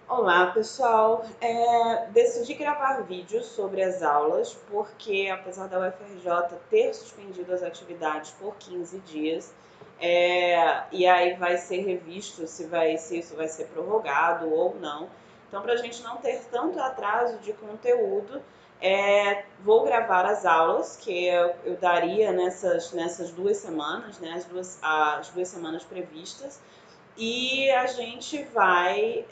Olá, pessoal. Decidi gravar vídeos sobre as aulas porque, apesar da UFRJ ter suspendido as atividades por 15 dias, e aí vai ser revisto se isso vai ser prorrogado ou não. Então, para a gente não ter tanto atraso de conteúdo, vou gravar as aulas que eu daria nessas 2 semanas, né, as duas semanas previstas, e a gente vai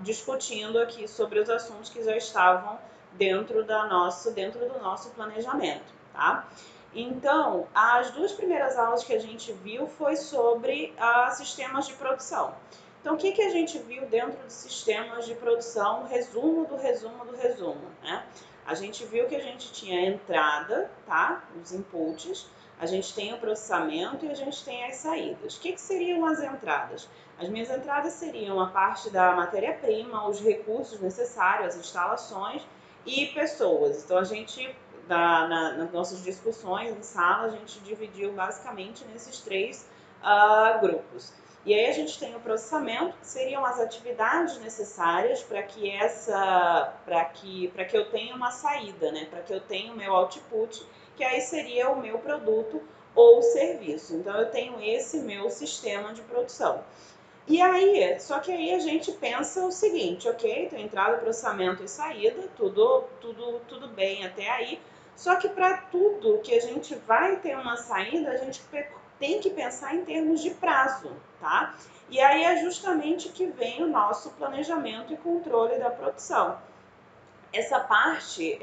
discutindo aqui sobre os assuntos que já estavam dentro do nosso planejamento, tá? Então, as duas primeiras aulas que a gente viu foi sobre sistemas de produção. Então, o que a gente viu dentro dos sistemas de produção? Resumo do resumo do resumo, né? A gente viu que a gente tinha a entrada, tá? Os inputs, a gente tem o processamento e a gente tem as saídas. O que seriam as entradas? As minhas entradas seriam a parte da matéria-prima, os recursos necessários, as instalações e pessoas. Então, a gente, nas nossas discussões em sala, a gente dividiu basicamente nesses três grupos. E aí a gente tem o processamento, que seriam as atividades necessárias para que eu tenha uma saída, né? Para que eu tenha o meu output, que aí seria o meu produto ou serviço. Então eu tenho esse meu sistema de produção. E aí, só que aí a gente pensa o seguinte, ok, tem entrada, processamento e saída, tudo bem até aí. Só que para tudo que a gente vai ter uma saída, a gente tem que pensar em termos de prazo, tá? E aí é justamente que vem o nosso planejamento e controle da produção. Essa parte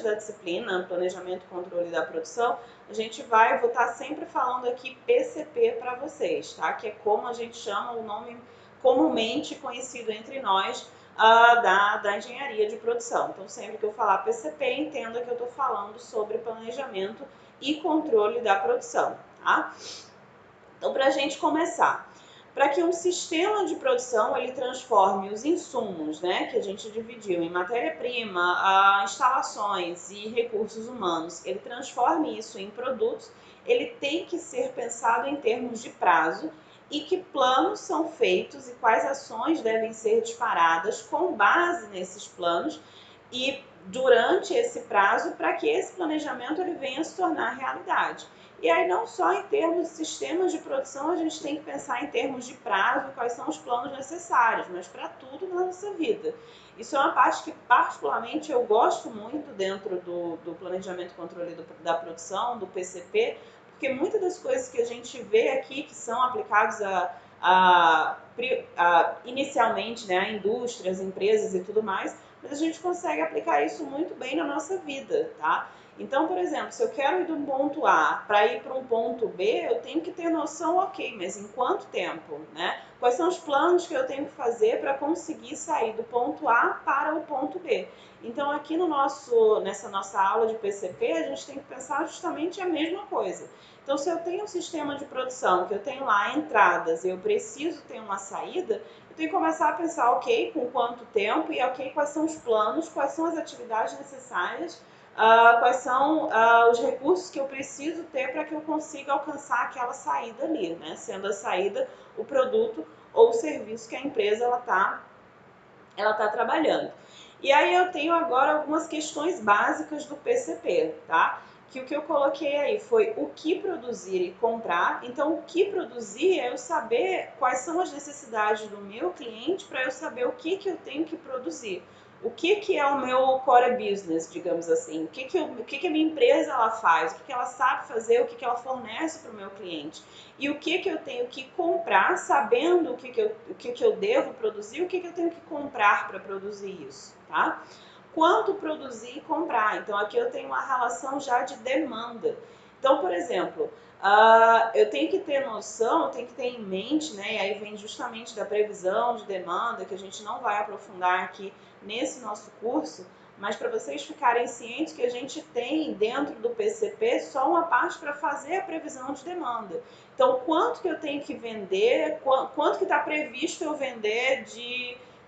da disciplina, planejamento e controle da produção, vou estar sempre falando aqui PCP para vocês, tá? Que é como a gente chama o nome comumente conhecido entre nós da engenharia de produção. Então, sempre que eu falar PCP, entenda que eu estou falando sobre planejamento e controle da produção, tá? Então, para a gente começar, para que um sistema de produção ele transforme os insumos, né, que a gente dividiu em matéria-prima, instalações e recursos humanos, ele transforme isso em produtos, ele tem que ser pensado em termos de prazo e que planos são feitos e quais ações devem ser disparadas com base nesses planos e durante esse prazo para que esse planejamento ele venha a se tornar realidade. E aí não só em termos de sistemas de produção, a gente tem que pensar em termos de prazo, quais são os planos necessários, mas para tudo na nossa vida. Isso é uma parte que particularmente eu gosto muito dentro do planejamento e controle da produção, do PCP, porque muitas das coisas que a gente vê aqui que são aplicadas inicialmente, né, a indústrias, empresas e tudo mais, mas a gente consegue aplicar isso muito bem na nossa vida, tá? Então, por exemplo, se eu quero ir de um ponto A para ir para um ponto B, eu tenho que ter noção, ok, mas em quanto tempo, né? Quais são os planos que eu tenho que fazer para conseguir sair do ponto A para o ponto B? Então, aqui nessa nossa aula de PCP, a gente tem que pensar justamente a mesma coisa. Então, se eu tenho um sistema de produção, que eu tenho lá entradas e eu preciso ter uma saída, eu tenho que começar a pensar, ok, com quanto tempo e ok, quais são os planos, quais são as atividades necessárias, quais são os recursos que eu preciso ter para que eu consiga alcançar aquela saída ali, né? Sendo a saída o produto ou o serviço que a empresa ela tá trabalhando. E aí eu tenho agora algumas questões básicas do PCP, tá? Que o que eu coloquei aí foi o que produzir e comprar. Então, o que produzir é eu saber quais são as necessidades do meu cliente para eu saber o que eu tenho que produzir. O que é o meu core business, digamos assim? O que a minha empresa ela faz? O que ela sabe fazer? O que ela fornece para o meu cliente? E o que eu tenho que comprar, sabendo o que eu devo produzir, o que eu tenho que comprar para produzir isso, tá? Quanto produzir e comprar. Então, aqui eu tenho uma relação já de demanda. Então, por exemplo, eu tenho que ter noção, eu tenho que ter em mente, né? E aí vem justamente da previsão de demanda, que a gente não vai aprofundar aqui nesse nosso curso, mas para vocês ficarem cientes que a gente tem dentro do PCP só uma parte para fazer a previsão de demanda. Então, quanto que eu tenho que vender, quanto que está previsto eu vender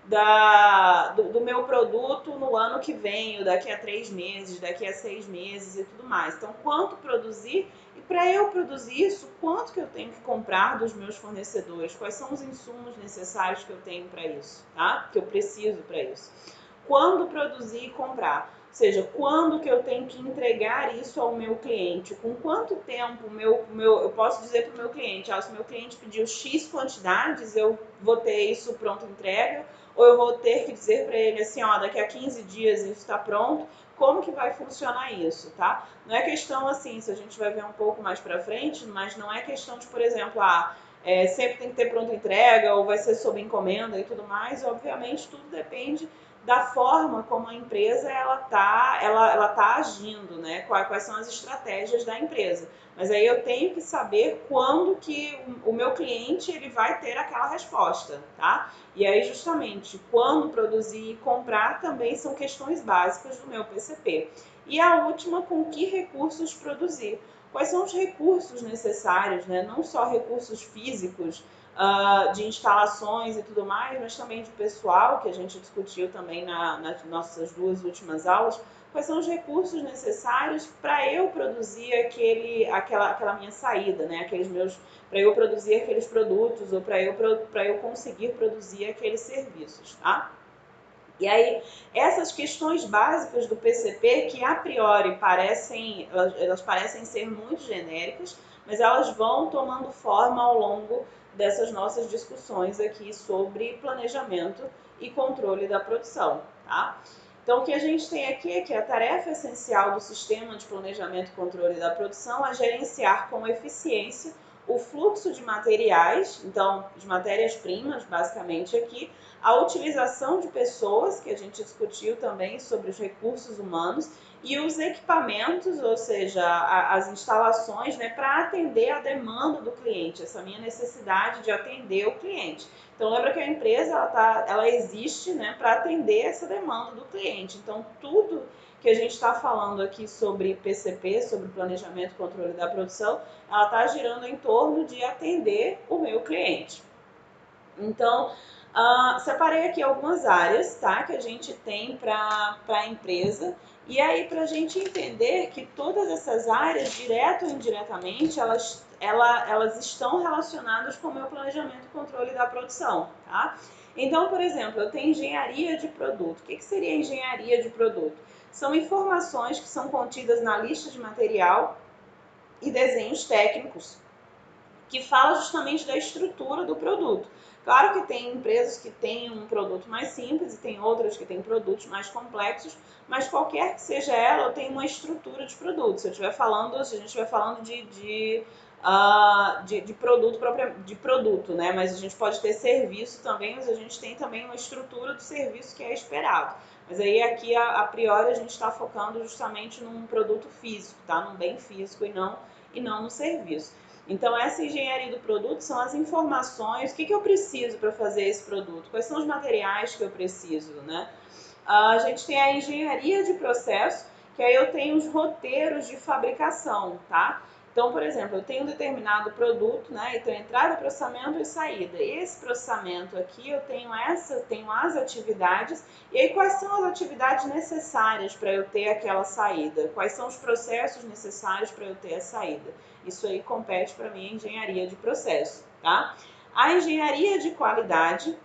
do meu produto no ano que vem, ou daqui a 3 meses, daqui a 6 meses e tudo mais. Então, quanto produzir? E para eu produzir isso, quanto que eu tenho que comprar dos meus fornecedores? Quais são os insumos necessários que eu tenho para isso, tá? Que eu preciso para isso. Quando produzir e comprar? Ou seja, quando que eu tenho que entregar isso ao meu cliente? Com quanto tempo eu posso dizer para o meu cliente, se o meu cliente pediu X quantidades, eu vou ter isso pronto entrega, ou eu vou ter que dizer para ele assim, daqui a 15 dias isso está pronto. Como que vai funcionar isso, tá? Não é questão assim, se a gente vai ver um pouco mais para frente, mas não é questão de, por exemplo, sempre tem que ter pronta entrega ou vai ser sob encomenda e tudo mais. Obviamente, tudo depende da forma como a empresa ela tá agindo, né? Quais são as estratégias da empresa. Mas aí eu tenho que saber quando que o meu cliente ele vai ter aquela resposta, tá? E aí justamente quando produzir e comprar também são questões básicas do meu PCP. E a última, com que recursos produzir? Quais são os recursos necessários, né? Não só recursos físicos, de instalações e tudo mais, mas também de pessoal, que a gente discutiu também nas nossas 2 últimas aulas. Quais são os recursos necessários para eu produzir aquela minha saída, né? Para eu produzir aqueles produtos ou para eu conseguir produzir aqueles serviços, tá? E aí, essas questões básicas do PCP, que a priori elas parecem ser muito genéricas, mas elas vão tomando forma ao longo dessas nossas discussões aqui sobre planejamento e controle da produção, tá? Então, o que a gente tem aqui é que a tarefa essencial do sistema de planejamento e controle da produção é gerenciar com eficiência o fluxo de materiais, então, de matérias-primas, basicamente aqui, a utilização de pessoas, que a gente discutiu também sobre os recursos humanos, e os equipamentos, ou seja, as instalações, né, para atender a demanda do cliente, essa minha necessidade de atender o cliente. Então, lembra que a empresa ela existe, né, para atender essa demanda do cliente. Então, tudo que a gente está falando aqui sobre PCP, sobre planejamento e controle da produção, ela está girando em torno de atender o meu cliente. Então, separei aqui algumas áreas, tá, que a gente tem para a empresa. E aí, para a gente entender que todas essas áreas, direto ou indiretamente, elas estão relacionadas com o meu planejamento e controle da produção, tá? Então, por exemplo, eu tenho engenharia de produto. O que seria engenharia de produto? São informações que são contidas na lista de material e desenhos técnicos que fala justamente da estrutura do produto. Claro que tem empresas que têm um produto mais simples e tem outras que têm produtos mais complexos, mas qualquer que seja ela, eu tenho uma estrutura de produto. Se a gente estiver falando de produto de produto, né? Mas a gente pode ter serviço também, mas a gente tem também uma estrutura do serviço que é esperado. Mas aí aqui, a priori, a gente está focando justamente num produto físico, tá? Num bem físico e não no serviço. Então, essa engenharia do produto são as informações, o que eu preciso para fazer esse produto, quais são os materiais que eu preciso, né? A gente tem a engenharia de processo, que aí eu tenho os roteiros de fabricação, tá? Então, por exemplo, eu tenho um determinado produto, né? Então, entrada, processamento e saída. Esse processamento aqui, eu tenho as atividades. E aí, quais são as atividades necessárias para eu ter aquela saída? Quais são os processos necessários para eu ter a saída? Isso aí compete para mim a engenharia de processo, tá? A engenharia de qualidade,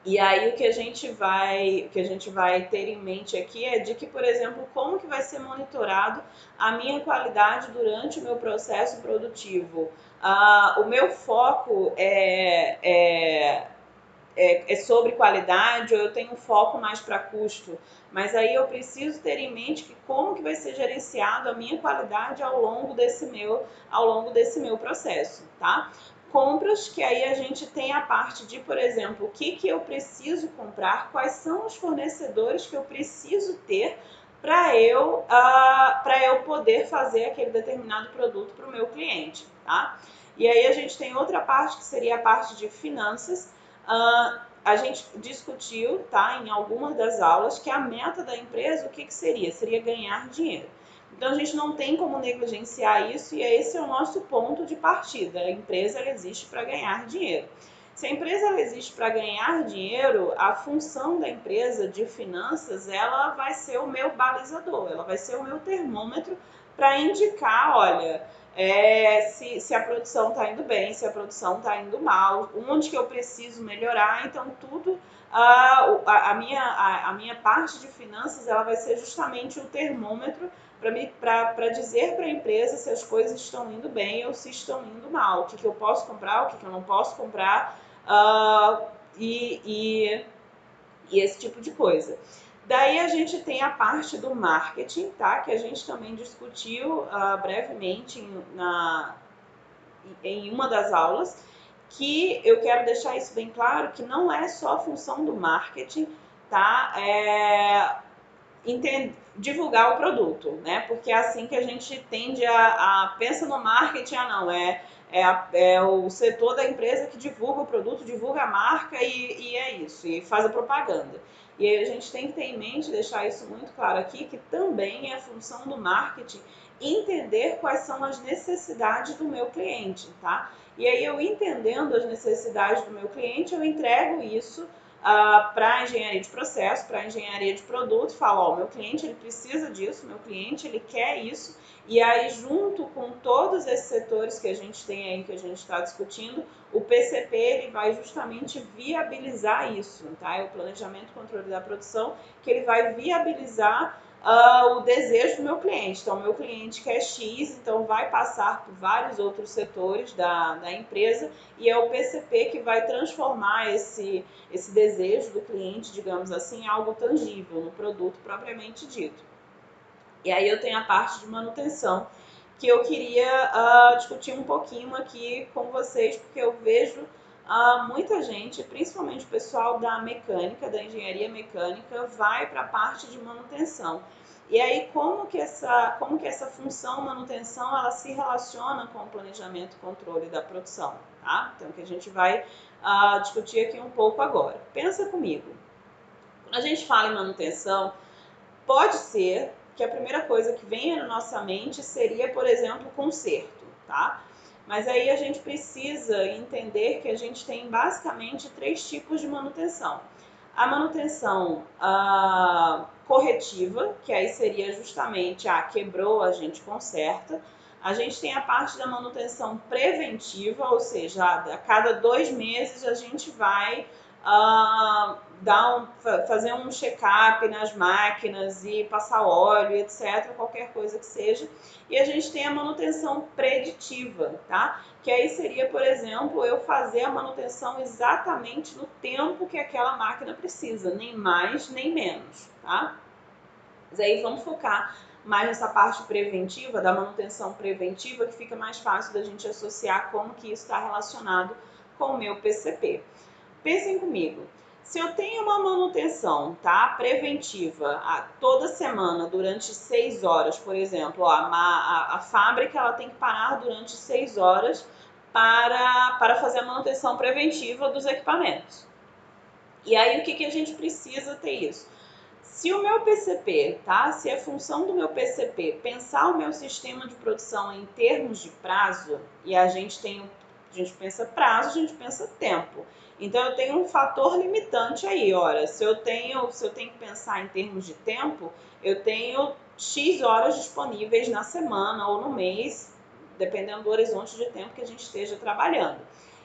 e aí o que a gente vai ter em mente aqui é de que, por exemplo, como que vai ser monitorado a minha qualidade durante o meu processo produtivo. O meu foco é sobre qualidade ou eu tenho um foco mais para custo, mas aí eu preciso ter em mente que como que vai ser gerenciado a minha qualidade ao longo desse meu processo, tá? Compras, que aí a gente tem a parte de, por exemplo, o que eu preciso comprar, quais são os fornecedores que eu preciso ter para eu poder fazer aquele determinado produto para o meu cliente, tá? E aí a gente tem outra parte que seria a parte de finanças. A gente discutiu, tá, em algumas das aulas, que a meta da empresa, o que seria? Seria ganhar dinheiro. Então, a gente não tem como negligenciar isso e esse é o nosso ponto de partida. A empresa ela existe para ganhar dinheiro. Se a empresa ela existe para ganhar dinheiro, a função da empresa de finanças, ela vai ser o meu balizador, ela vai ser o meu termômetro para indicar, olha, se a produção está indo bem, se a produção está indo mal, onde que eu preciso melhorar. Então, tudo, a minha parte de finanças, ela vai ser justamente o termômetro para dizer para a empresa se as coisas estão indo bem ou se estão indo mal, o que eu posso comprar, o que eu não posso comprar, uh, e, e, e esse tipo de coisa. Daí a gente tem a parte do marketing, tá? Que a gente também discutiu brevemente em uma das aulas, que eu quero deixar isso bem claro, que não é só a função do marketing, tá? Divulgar o produto, né? Porque é assim que a gente tende a pensa no marketing, não, é o setor da empresa que divulga o produto, divulga a marca e é isso, e faz a propaganda. E aí a gente tem que ter em mente, deixar isso muito claro aqui, que também é a função do marketing entender quais são as necessidades do meu cliente, tá? E aí eu entendendo as necessidades do meu cliente, eu entrego isso para a engenharia de processo, para a engenharia de produto, fala, ó, meu cliente ele precisa disso, meu cliente ele quer isso, e aí junto com todos esses setores que a gente tem aí, que a gente está discutindo, o PCP ele vai justamente viabilizar isso, tá? É o planejamento e controle da produção, que ele vai viabilizar o desejo do meu cliente. Então, meu cliente quer X, então vai passar por vários outros setores da empresa, e é o PCP que vai transformar esse desejo do cliente, digamos assim, em algo tangível, no produto propriamente dito. E aí eu tenho a parte de manutenção, que eu queria discutir um pouquinho aqui com vocês, porque eu vejo muita gente, principalmente o pessoal da mecânica, da engenharia mecânica, vai para a parte de manutenção. E aí, como que essa função manutenção ela se relaciona com o planejamento e controle da produção, tá? Então, que a gente vai discutir aqui um pouco agora. Pensa comigo. Quando a gente fala em manutenção, pode ser que a primeira coisa que venha na nossa mente seria, por exemplo, conserto, tá? Mas aí a gente precisa entender que a gente tem basicamente 3 tipos de manutenção. A manutenção corretiva, que aí seria justamente, quebrou, a gente conserta. A gente tem a parte da manutenção preventiva, ou seja, a cada 2 meses a gente vai fazer um check-up nas máquinas e passar óleo, etc., qualquer coisa que seja. E a gente tem a manutenção preditiva, tá? Que aí seria, por exemplo, eu fazer a manutenção exatamente no tempo que aquela máquina precisa, nem mais nem menos, tá? Mas aí vamos focar mais nessa parte preventiva, da manutenção preventiva, que fica mais fácil da gente associar como que isso está relacionado com o meu PCP. Pensem comigo, se eu tenho uma manutenção, tá, preventiva toda semana durante 6 horas, por exemplo, a fábrica ela tem que parar durante 6 horas para fazer a manutenção preventiva dos equipamentos. E aí o que a gente precisa ter isso? Se o meu PCP, tá? Se a função do meu PCP pensar o meu sistema de produção em termos de prazo, e a gente pensa prazo, a gente pensa tempo. Então eu tenho um fator limitante aí, olha, se eu tenho que pensar em termos de tempo, eu tenho X horas disponíveis na semana ou no mês, dependendo do horizonte de tempo que a gente esteja trabalhando.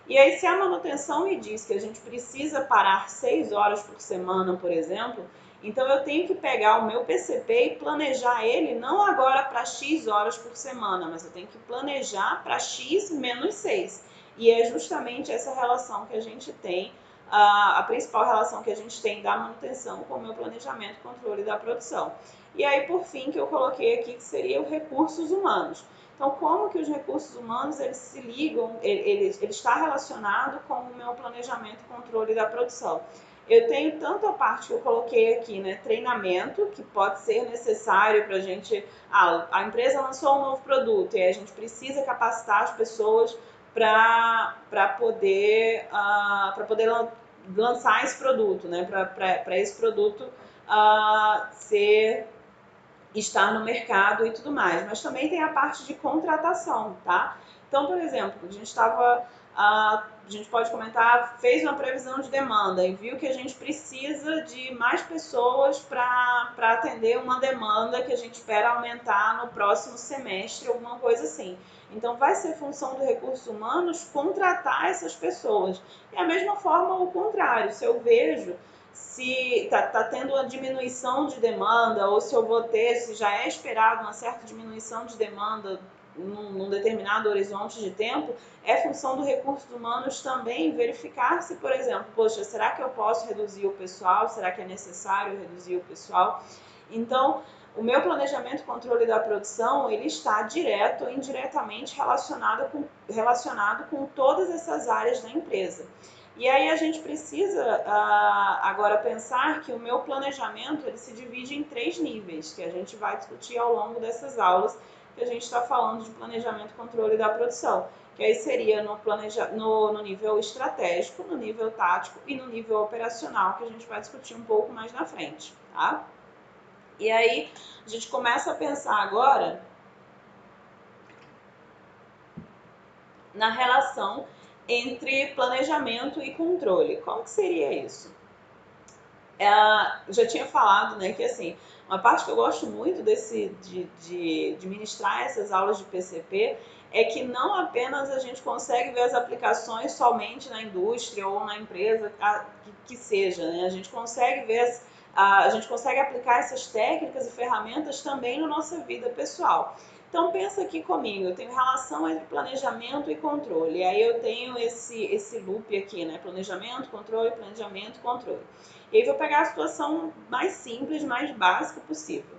E aí, se a manutenção me diz que a gente precisa parar 6 horas por semana, por exemplo, então eu tenho que pegar o meu PCP e planejar ele não agora para X horas por semana, mas eu tenho que planejar para X menos 6. E é justamente essa relação que a gente tem, a principal relação que a gente tem da manutenção com o meu planejamento e controle da produção. E aí, por fim, que eu coloquei aqui, que seria os recursos humanos. Então, como que os recursos humanos eles se ligam, ele está relacionado com o meu planejamento e controle da produção. Eu tenho tanto a parte que eu coloquei aqui, né, treinamento, que pode ser necessário para a gente, a empresa lançou um novo produto e a gente precisa capacitar as pessoas para poder lançar esse produto, né, para esse produto estar no mercado e tudo mais. Mas também tem a parte de contratação, tá? Então, por exemplo, a gente estava a gente pode comentar, fez uma previsão de demanda e viu que a gente precisa de mais pessoas para atender uma demanda que a gente espera aumentar no próximo semestre, alguma coisa assim. Então, vai ser função do recursos humanos contratar essas pessoas. E a mesma forma, o contrário, se eu vejo se tá tendo uma diminuição de demanda ou se eu vou ter, se já é esperado uma certa diminuição de demanda num determinado horizonte de tempo, é função do recursos humanos também verificar se, por exemplo, poxa, será que eu posso reduzir o pessoal? Será que é necessário reduzir o pessoal? Então, o meu planejamento e controle da produção, ele está direto ou indiretamente relacionado com todas essas áreas da empresa. E aí a gente precisa agora pensar que o meu planejamento ele se divide em 3 níveis, que a gente vai discutir ao longo dessas aulas, que a gente está falando de planejamento e controle da produção. Que aí seria no nível estratégico, no nível tático e no nível operacional, que a gente vai discutir um pouco mais na frente, tá? E aí a gente começa a pensar agora na relação entre planejamento e controle. Como que seria isso? Eu já tinha falado, né, que assim, uma parte que eu gosto muito de ministrar essas aulas de PCP é que não apenas a gente consegue ver as aplicações somente na indústria ou na empresa que seja, né? A gente consegue ver a gente consegue aplicar essas técnicas e ferramentas também na nossa vida pessoal. Então pensa aqui comigo, eu tenho relação entre planejamento e controle. E aí eu tenho esse loop aqui, né? Planejamento, controle, planejamento, controle. E aí vou pegar a situação mais simples, mais básica possível.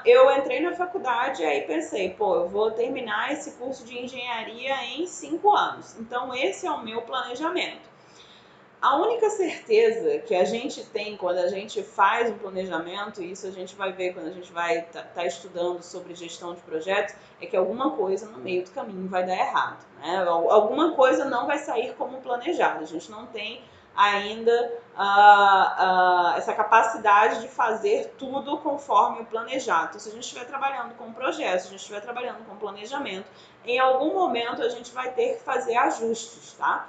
Eu entrei na faculdade e aí pensei, pô, eu vou terminar esse curso de engenharia em 5 anos. Então esse é o meu planejamento. A única certeza que a gente tem quando a gente faz um planejamento, e isso a gente vai ver quando a gente vai tá estudando sobre gestão de projetos, é que alguma coisa no meio do caminho vai dar errado, né? Alguma coisa não vai sair como planejado. A gente não tem ainda essa capacidade de fazer tudo conforme o planejado. Então, se a gente estiver trabalhando com projetos, se a gente estiver trabalhando com planejamento, em algum momento a gente vai ter que fazer ajustes, tá?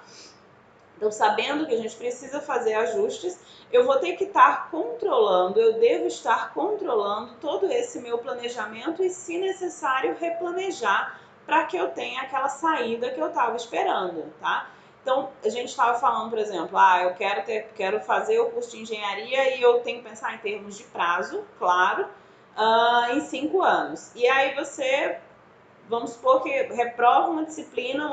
Então, sabendo que a gente precisa fazer ajustes, eu vou ter que estar controlando, eu devo estar controlando todo esse meu planejamento e, se necessário, replanejar para que eu tenha aquela saída que eu estava esperando, tá? Então, a gente estava falando, por exemplo, eu quero fazer o curso de engenharia e eu tenho que pensar em termos de prazo, claro, em 5 anos. E aí você, vamos supor que reprova uma disciplina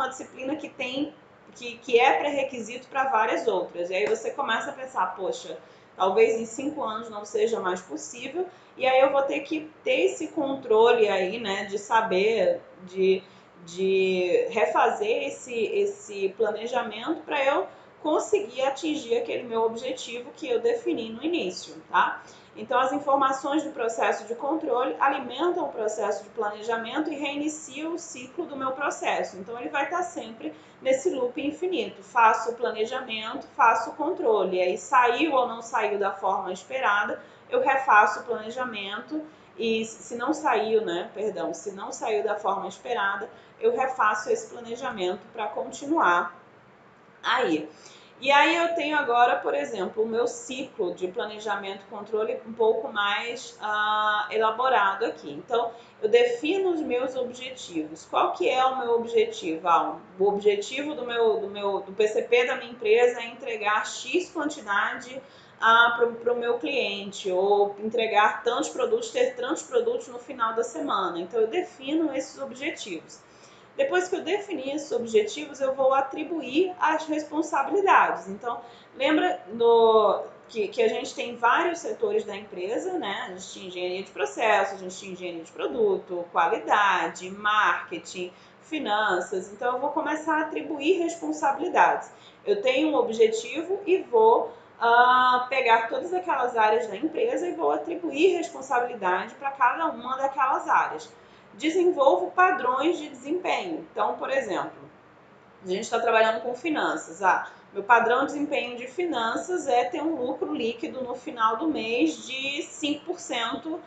que tem que é pré-requisito para várias outras. E aí você começa a pensar, poxa, talvez em 5 anos não seja mais possível, e aí eu vou ter que ter esse controle aí, né, de saber, de refazer esse planejamento para eu conseguir atingir aquele meu objetivo que eu defini no início, tá? Então, as informações do processo de controle alimentam o processo de planejamento e reiniciam o ciclo do meu processo. Então, ele vai estar sempre nesse loop infinito. Faço o planejamento, faço o controle. E aí, saiu ou não saiu da forma esperada, eu refaço o planejamento. E se não saiu, né, perdão, se não saiu da forma esperada, eu refaço esse planejamento para continuar aí. E aí eu tenho agora, por exemplo, o meu ciclo de planejamento e controle um pouco mais elaborado aqui. Então, eu defino os meus objetivos. Qual que é o meu objetivo? O objetivo do PCP da minha empresa é entregar X quantidade para o meu cliente, ou entregar tantos produtos, ter tantos produtos no final da semana. Então, eu defino esses objetivos. Depois que eu definir esses objetivos, eu vou atribuir as responsabilidades. Então, lembra que a gente tem vários setores da empresa, né? A gente tinha engenharia de processo, a gente tinha engenharia de produto, qualidade, marketing, finanças. Então, eu vou começar a atribuir responsabilidades. Eu tenho um objetivo e vou pegar todas aquelas áreas da empresa e vou atribuir responsabilidade para cada uma daquelas áreas. Desenvolvo padrões de desempenho. Então, por exemplo, a gente está trabalhando com finanças. Meu padrão de desempenho de finanças é ter um lucro líquido no final do mês de 5%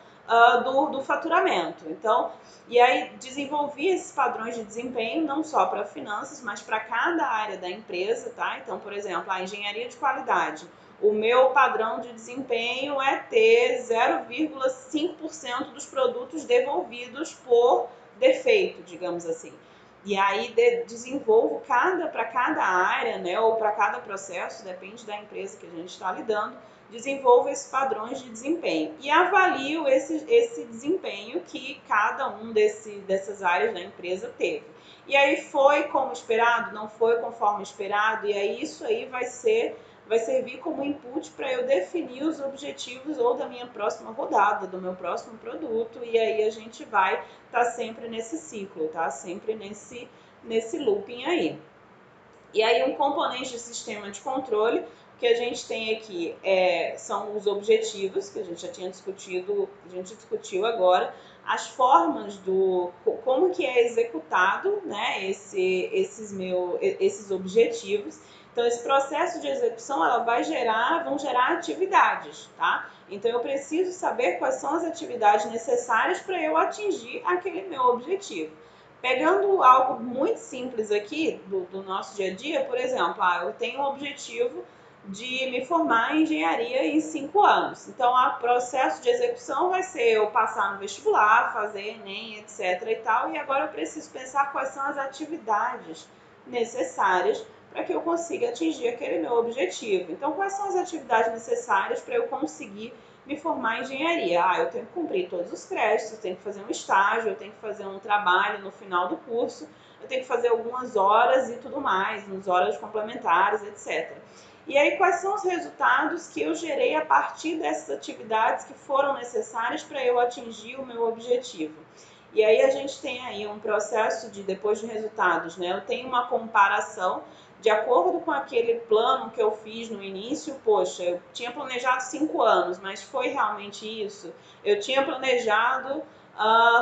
do faturamento. Então, e aí desenvolvi esses padrões de desempenho não só para finanças, mas para cada área da empresa, tá? Então, por exemplo, a engenharia de qualidade. O meu padrão de desempenho é ter 0,5% dos produtos devolvidos por defeito, digamos assim. E aí desenvolvo para cada área, né, ou para cada processo, depende da empresa que a gente está lidando, desenvolvo esses padrões de desempenho e avalio esse desempenho que cada um dessas áreas da empresa teve. E aí foi como esperado, não foi conforme esperado, e aí isso aí vai servir como input para eu definir os objetivos ou da minha próxima rodada, do meu próximo produto, e aí a gente vai estar sempre nesse ciclo, tá? Sempre nesse looping aí. E aí um componente de sistema de controle que a gente tem aqui são os objetivos, que a gente já tinha discutido, a gente discutiu agora, as formas como que é executado, né, esses objetivos. Então, esse processo de execução, vão gerar atividades, tá? Então, eu preciso saber quais são as atividades necessárias para eu atingir aquele meu objetivo. Pegando algo muito simples aqui do nosso dia a dia, por exemplo, eu tenho o objetivo de me formar em engenharia em 5 anos. Então, o processo de execução vai ser eu passar no vestibular, fazer Enem, etc. e tal, e agora eu preciso pensar quais são as atividades necessárias para que eu consiga atingir aquele meu objetivo. Então, quais são as atividades necessárias para eu conseguir me formar em engenharia? Eu tenho que cumprir todos os créditos, eu tenho que fazer um estágio, eu tenho que fazer um trabalho no final do curso, eu tenho que fazer algumas horas e tudo mais, nas horas complementares, etc. E aí, quais são os resultados que eu gerei a partir dessas atividades que foram necessárias para eu atingir o meu objetivo? E aí a gente tem aí um processo depois de resultados, né? Eu tenho uma comparação de acordo com aquele plano que eu fiz no início. Poxa, eu tinha planejado 5 anos, mas foi realmente isso? Eu tinha planejado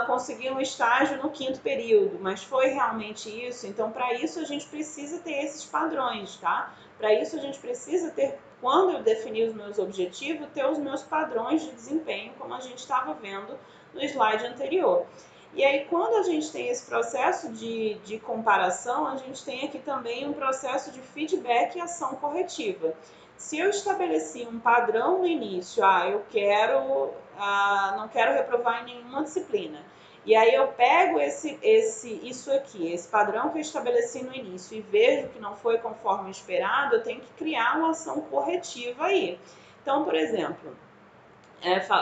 conseguir um estágio no 5º período, mas foi realmente isso? Então, para isso, a gente precisa ter esses padrões, tá? Para isso, a gente precisa ter, quando eu definir os meus objetivos, ter os meus padrões de desempenho, como a gente estava vendo no slide anterior. E aí, quando a gente tem esse processo de comparação, a gente tem aqui também um processo de feedback e ação corretiva. Se eu estabeleci um padrão no início, não quero reprovar em nenhuma disciplina, e aí eu pego isso aqui, esse padrão que eu estabeleci no início e vejo que não foi conforme esperado, eu tenho que criar uma ação corretiva aí. Então, por exemplo,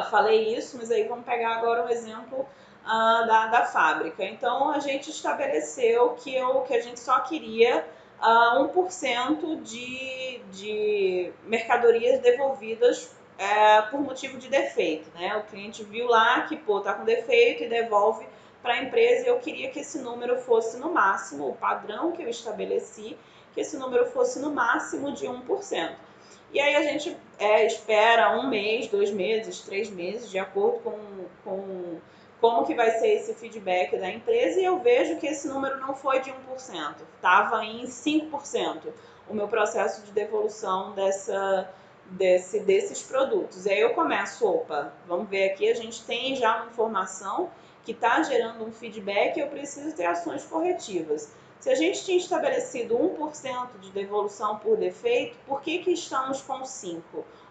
falei isso, mas aí vamos pegar agora um exemplo da fábrica. Então, a gente estabeleceu que a gente só queria 1% de mercadorias devolvidas por motivo de defeito, né? O cliente viu lá que, tá com defeito e devolve para a empresa, e eu queria que esse número fosse no máximo, o padrão que eu estabeleci, que esse número fosse no máximo de 1%. E aí a gente espera 1 mês, 2 meses, 3 meses, de acordo com como que vai ser esse feedback da empresa, e eu vejo que esse número não foi de 1%, estava em 5% o meu processo de devolução desses produtos. E aí eu começo, vamos ver aqui, a gente tem já uma informação que está gerando um feedback e eu preciso ter ações corretivas. Se a gente tinha estabelecido 1% de devolução por defeito, por que estamos com 5%?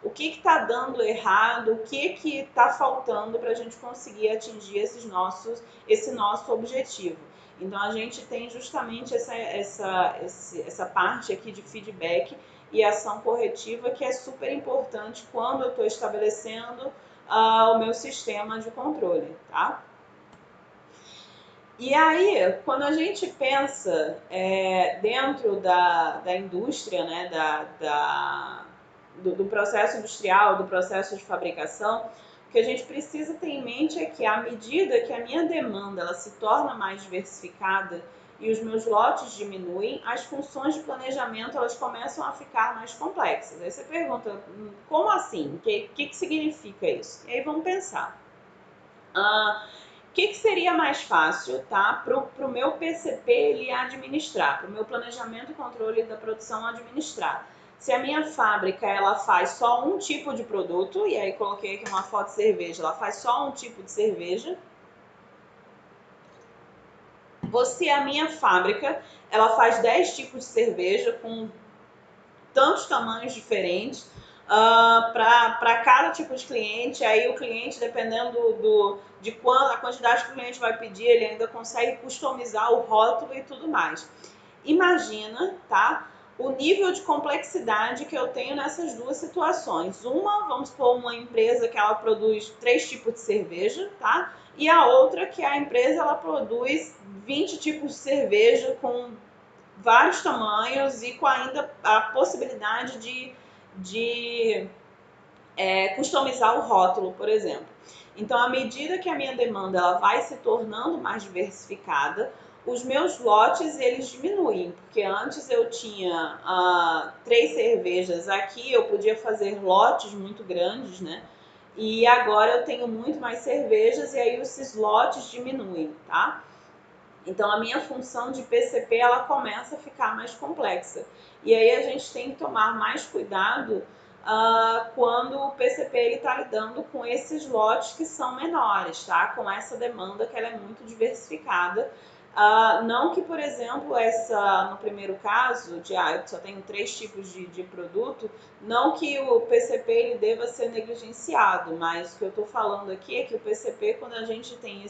O que está dando errado? O que está faltando para a gente conseguir atingir esse nosso objetivo? Então, a gente tem justamente essa parte aqui de feedback e ação corretiva, que é super importante quando eu estou estabelecendo o meu sistema de controle, tá? E aí, quando a gente pensa dentro da indústria, né, do processo industrial, do processo de fabricação, o que a gente precisa ter em mente é que, à medida que a minha demanda ela se torna mais diversificada e os meus lotes diminuem, as funções de planejamento elas começam a ficar mais complexas. Aí você pergunta, como assim? O que significa isso? E aí vamos pensar. O que seria mais fácil, tá, para o meu PCP ele administrar, para o meu planejamento e controle da produção administrar? Se a minha fábrica ela faz só um tipo de produto, e aí coloquei aqui uma foto de cerveja, ela faz só um tipo de cerveja, ou se a minha fábrica ela faz 10 tipos de cerveja com tantos tamanhos diferentes para cada tipo de cliente. Aí o cliente, dependendo de a quantidade que o cliente vai pedir, ele ainda consegue customizar o rótulo e tudo mais. Imagina, tá? O nível de complexidade que eu tenho nessas duas situações. Uma, vamos supor, uma empresa que ela produz 3 tipos de cerveja, tá? E a outra que a empresa ela produz 20 tipos de cerveja com vários tamanhos e com ainda a possibilidade de customizar o rótulo, por exemplo. Então, à medida que a minha demanda ela vai se tornando mais diversificada, os meus lotes eles diminuem, porque antes eu tinha 3 cervejas aqui, eu podia fazer lotes muito grandes, né? E agora eu tenho muito mais cervejas e aí esses lotes diminuem, tá? Então a minha função de PCP ela começa a ficar mais complexa. E aí a gente tem que tomar mais cuidado quando o PCP está lidando com esses lotes que são menores, tá? Com essa demanda que ela é muito diversificada. Não que, por exemplo, no primeiro caso, eu só tenho 3 tipos de produto, não que o PCP ele deva ser negligenciado, mas o que eu estou falando aqui é que o PCP, quando a gente tem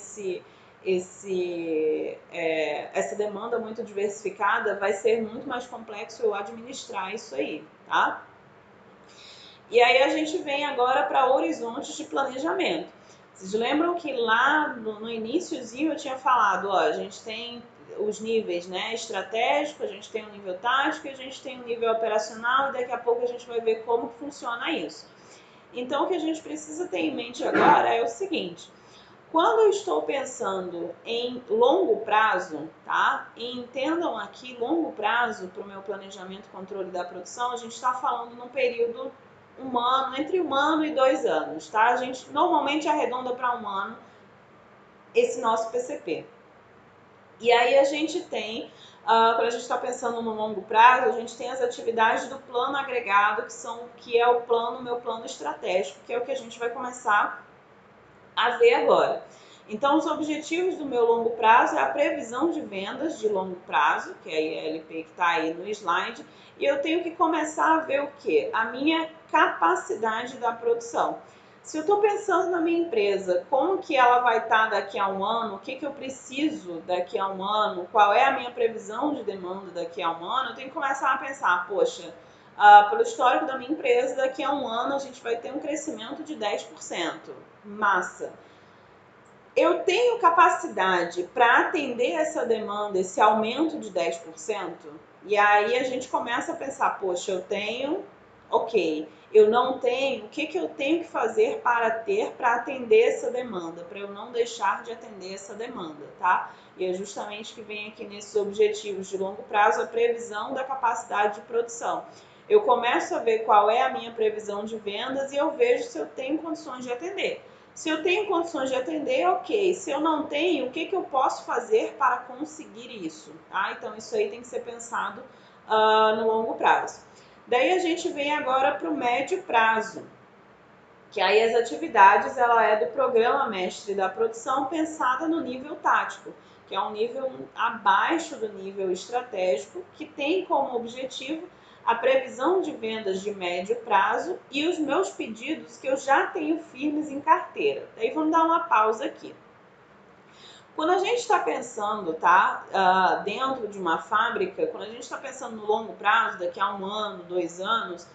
essa demanda muito diversificada, vai ser muito mais complexo eu administrar isso aí, tá? E aí a gente vem agora para horizontes de planejamento. Vocês lembram que lá no iniciozinho eu tinha falado, ó, a gente tem os níveis, né, estratégico, a gente tem o nível tático e a gente tem o nível operacional e daqui a pouco a gente vai ver como que funciona isso. Então o que a gente precisa ter em mente agora é o seguinte: quando eu estou pensando em longo prazo, tá? E entendam aqui, longo prazo para o meu planejamento e controle da produção, a gente está falando num período entre 1 ano e 2 anos, tá? A gente normalmente arredonda para 1 ano esse nosso PCP. E aí a gente tem, quando a gente está pensando no longo prazo, a gente tem as atividades do plano agregado, que é o meu plano estratégico, que é o que a gente vai começar a ver agora. Então, os objetivos do meu longo prazo é a previsão de vendas de longo prazo, que é a ILP que está aí no slide, e eu tenho que começar a ver o quê? A minha capacidade da produção. Se eu estou pensando na minha empresa, como que ela vai estar daqui a 1 ano, o que eu preciso daqui a 1 ano, qual é a minha previsão de demanda daqui a 1 ano, eu tenho que começar a pensar, poxa, pelo histórico da minha empresa, daqui a 1 ano a gente vai ter um crescimento de 10%. Massa! Eu tenho capacidade para atender essa demanda, esse aumento de 10%? E aí a gente começa a pensar, poxa, eu tenho, ok, eu não tenho, o que eu tenho que fazer para atender essa demanda, para eu não deixar de atender essa demanda, tá? E é justamente que vem aqui nesses objetivos de longo prazo a previsão da capacidade de produção. Eu começo a ver qual é a minha previsão de vendas e eu vejo se eu tenho condições de atender. Se eu tenho condições de atender, ok. Se eu não tenho, o que eu posso fazer para conseguir isso? Tá? Então, isso aí tem que ser pensado no longo prazo. Daí a gente vem agora para o médio prazo, que aí as atividades ela é do programa mestre da produção pensada no nível tático, que é um nível abaixo do nível estratégico, que tem como objetivo a previsão de vendas de médio prazo e os meus pedidos que eu já tenho firmes em carteira. Daí vamos dar uma pausa aqui. Quando a gente está pensando, tá, dentro de uma fábrica, quando a gente está pensando no longo prazo, daqui a 1 ano, 2 anos,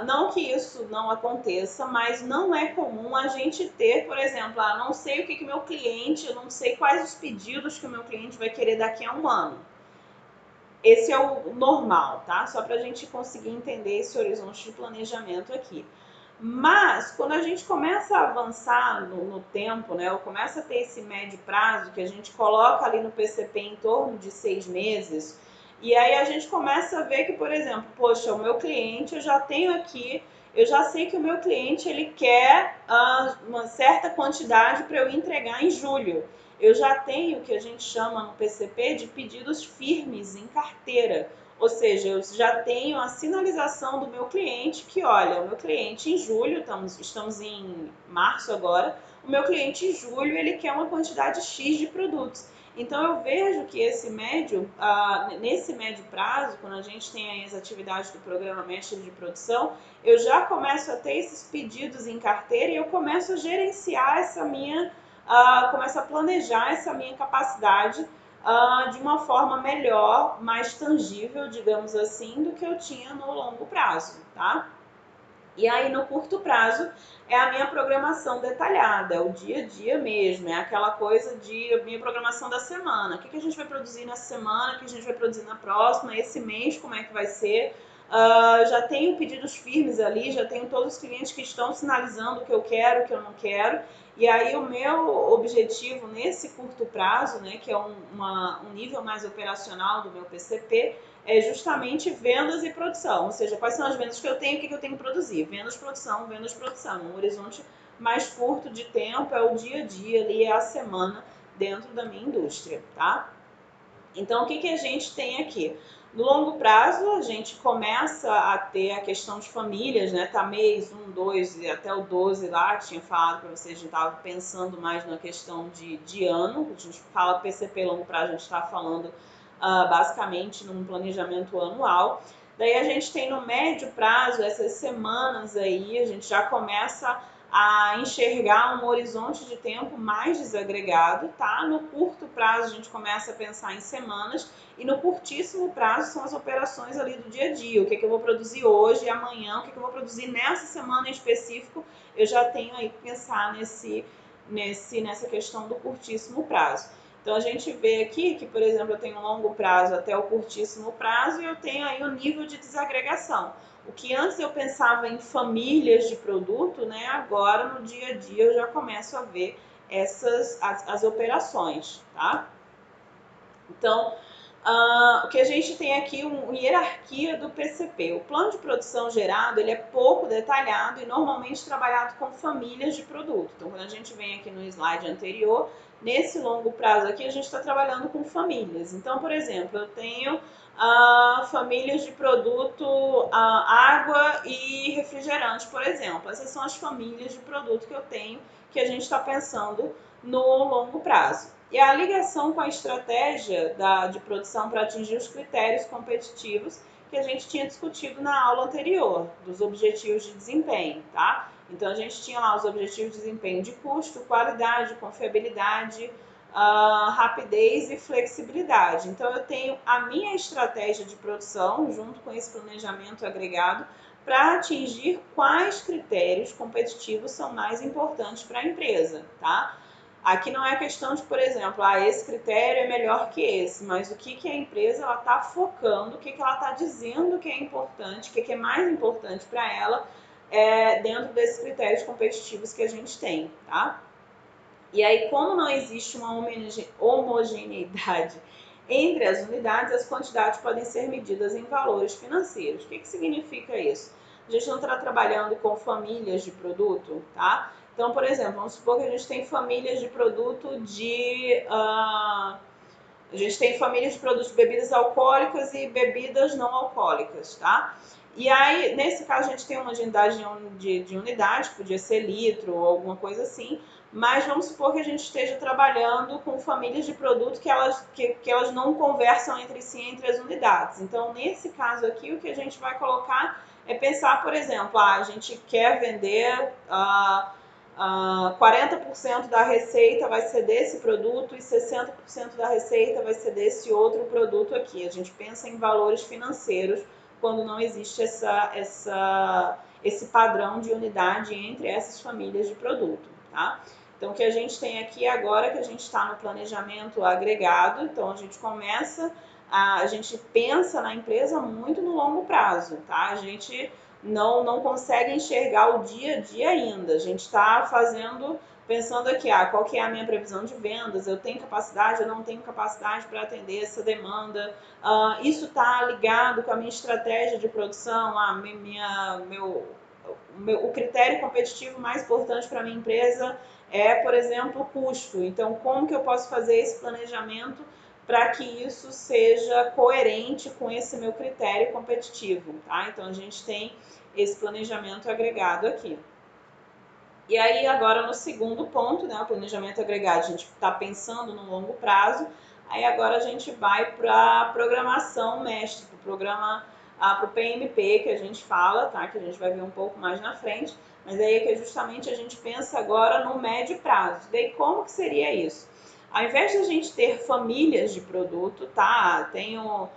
não que isso não aconteça, mas não é comum a gente ter, por exemplo, não sei o que meu cliente, eu não sei quais os pedidos que o meu cliente vai querer daqui a 1 ano. Esse é o normal, tá? Só para a gente conseguir entender esse horizonte de planejamento aqui. Mas, quando a gente começa a avançar no tempo, né, ou começa a ter esse médio prazo, que a gente coloca ali no PCP em torno de 6 meses, e aí a gente começa a ver que, por exemplo, poxa, o meu cliente, eu já tenho aqui, eu já sei que o meu cliente, ele quer uma certa quantidade para eu entregar em julho. Eu já tenho o que a gente chama no PCP de pedidos firmes em carteira. ou seja, eu já tenho a sinalização do meu cliente que, olha, o meu cliente em julho, estamos em março agora, o meu cliente em julho ele quer uma quantidade X de produtos. Então eu vejo que nesse médio prazo, quando a gente tem aí as atividades do programa Mestre de Produção, eu já começo a ter esses pedidos em carteira e eu começo a gerenciar começo a planejar essa minha capacidade de uma forma melhor, mais tangível, digamos assim, do que eu tinha no longo prazo, tá? E aí, no curto prazo, é a minha programação detalhada, é o dia a dia mesmo, é aquela coisa de minha programação da semana. O que a gente vai produzir nessa semana, o que a gente vai produzir na próxima, esse mês, como é que vai ser. Já tenho pedidos firmes ali, já tenho todos os clientes que estão sinalizando o que eu quero, o que eu não quero. E aí, o meu objetivo nesse curto prazo, né, que é um nível mais operacional do meu PCP, é justamente vendas e produção, ou seja, quais são as vendas que eu tenho e o que eu tenho que produzir. Vendas, produção, vendas, produção. Um horizonte mais curto de tempo é o dia a dia ali, é a semana dentro da minha indústria, tá? Então, o que a gente tem aqui? No longo prazo, a gente começa a ter a questão de famílias, né? Tá mês 1, 2 e até o 12 lá, tinha falado para vocês, a gente estava pensando mais na questão de ano. A gente fala PCP longo prazo, a gente está falando basicamente num planejamento anual. Daí a gente tem no médio prazo, essas semanas aí, a gente já começa a enxergar um horizonte de tempo mais desagregado, tá? No curto prazo a gente começa a pensar em semanas e no curtíssimo prazo são as operações ali do dia a dia, o que eu vou produzir hoje e amanhã, o que eu vou produzir nessa semana em específico, eu já tenho aí que pensar nessa questão do curtíssimo prazo. Então a gente vê aqui que, por exemplo, eu tenho um longo prazo até o curtíssimo prazo e eu tenho aí o nível de desagregação. O que antes eu pensava em famílias de produto, né? Agora no dia a dia eu já começo a ver as operações, tá? Então, o que a gente tem aqui uma hierarquia do PCP. O plano de produção gerado ele é pouco detalhado e normalmente trabalhado com famílias de produto. Então, quando a gente vem aqui no slide anterior, nesse longo prazo aqui a gente está trabalhando com famílias. Então, por exemplo, eu tenho famílias de produto água e refrigerante, por exemplo. Essas são as famílias de produto que eu tenho que a gente está pensando no longo prazo. E a ligação com a estratégia de produção para atingir os critérios competitivos que a gente tinha discutido na aula anterior, dos objetivos de desempenho, tá? Então, a gente tinha lá os objetivos de desempenho de custo, qualidade, confiabilidade, rapidez e flexibilidade. Então, eu tenho a minha estratégia de produção, junto com esse planejamento agregado, para atingir quais critérios competitivos são mais importantes para a empresa, tá? Aqui não é questão de, por exemplo, esse critério é melhor que esse, mas o que a empresa está focando, o que ela está dizendo que é importante, o que é mais importante para ela dentro desses critérios competitivos que a gente tem, tá? E aí, como não existe uma homogeneidade entre as unidades, as quantidades podem ser medidas em valores financeiros. O que significa isso? A gente não está trabalhando com famílias de produto, tá? Então, por exemplo, vamos supor que a gente tem famílias de produto a gente tem famílias de produtos de bebidas alcoólicas e bebidas não alcoólicas, tá? E aí, nesse caso, a gente tem uma unidade de unidade, podia ser litro ou alguma coisa assim, mas vamos supor que a gente esteja trabalhando com famílias de produto que elas não conversam entre si, entre as unidades. Então, nesse caso aqui, o que a gente vai colocar é pensar, por exemplo, a gente quer vender 40% da receita vai ser desse produto e 60% da receita vai ser desse outro produto aqui. A gente pensa em valores financeiros quando não existe esse padrão de unidade entre essas famílias de produto, tá? Então, o que a gente tem aqui agora, que a gente está no planejamento agregado, então a gente a gente pensa na empresa muito no longo prazo, tá? A gente não consegue enxergar o dia a dia ainda. A gente está pensando aqui, qual que é a minha previsão de vendas, eu tenho capacidade, eu não tenho capacidade para atender essa demanda, isso está ligado com a minha estratégia de produção, o critério competitivo mais importante para a minha empresa é, por exemplo, o custo. Então, como que eu posso fazer esse planejamento para que isso seja coerente com esse meu critério competitivo, tá? Então a gente tem esse planejamento agregado aqui. E aí agora no segundo ponto, né, o planejamento agregado, a gente está pensando no longo prazo, aí agora a gente vai para a programação mestre, para o programa, para o PMP que a gente fala, tá? Que a gente vai ver um pouco mais na frente, mas aí é que justamente a gente pensa agora no médio prazo. Daí como que seria isso? Ao invés de a gente ter famílias de produto, tá? Tenho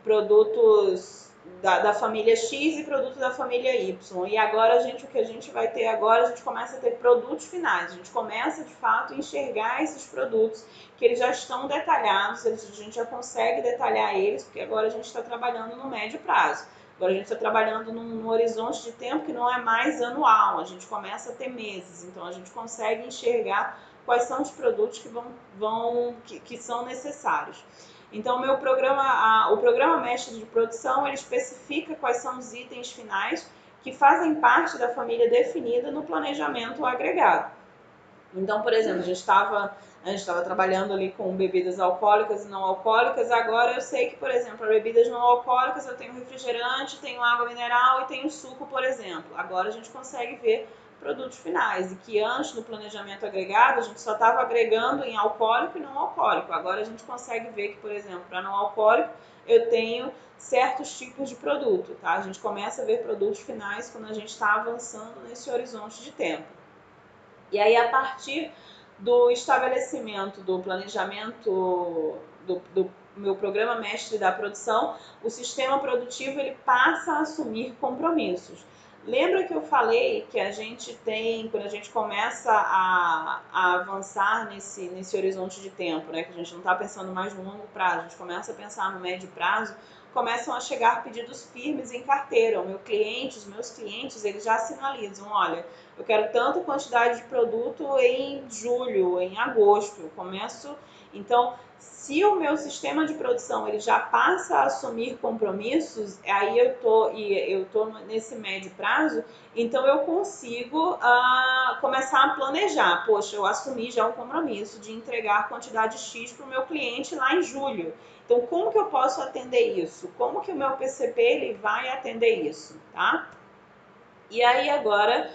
produtos da família X e produto da família Y. E agora o que a gente vai ter agora, a gente começa a ter produtos finais. A gente começa de fato a enxergar esses produtos que eles já estão detalhados, a gente já consegue detalhar eles, porque agora a gente está trabalhando no médio prazo. Agora a gente está trabalhando num horizonte de tempo que não é mais anual, a gente começa a ter meses, então a gente consegue enxergar quais são os produtos que são necessários. Então, o programa mestre de produção, ele especifica quais são os itens finais que fazem parte da família definida no planejamento agregado. Então, por exemplo, a gente estava trabalhando ali com bebidas alcoólicas e não alcoólicas, agora eu sei que, por exemplo, para bebidas não alcoólicas eu tenho refrigerante, tenho água mineral e tenho suco, por exemplo. Agora a gente consegue ver produtos finais, e que antes no planejamento agregado a gente só estava agregando em alcoólico e não alcoólico. Agora a gente consegue ver que, por exemplo, para não alcoólico eu tenho certos tipos de produto, tá? A gente começa a ver produtos finais quando a gente está avançando nesse horizonte de tempo. E aí, a partir do estabelecimento do planejamento do meu programa mestre da produção, o sistema produtivo ele passa a assumir compromissos. Lembra que eu falei que a gente tem, quando a gente começa a avançar nesse horizonte de tempo, né, que a gente não está pensando mais no longo prazo, a gente começa a pensar no médio prazo, começam a chegar pedidos firmes em carteira. Os meus clientes, eles já sinalizam, olha, eu quero tanta quantidade de produto em julho, em agosto, eu começo. Então, se o meu sistema de produção ele já passa a assumir compromissos, aí eu tô nesse médio prazo, então eu consigo começar a planejar. Poxa, eu assumi já um compromisso de entregar quantidade X para o meu cliente lá em julho. Então, como que eu posso atender isso? Como que o meu PCP ele vai atender isso, tá? E aí agora,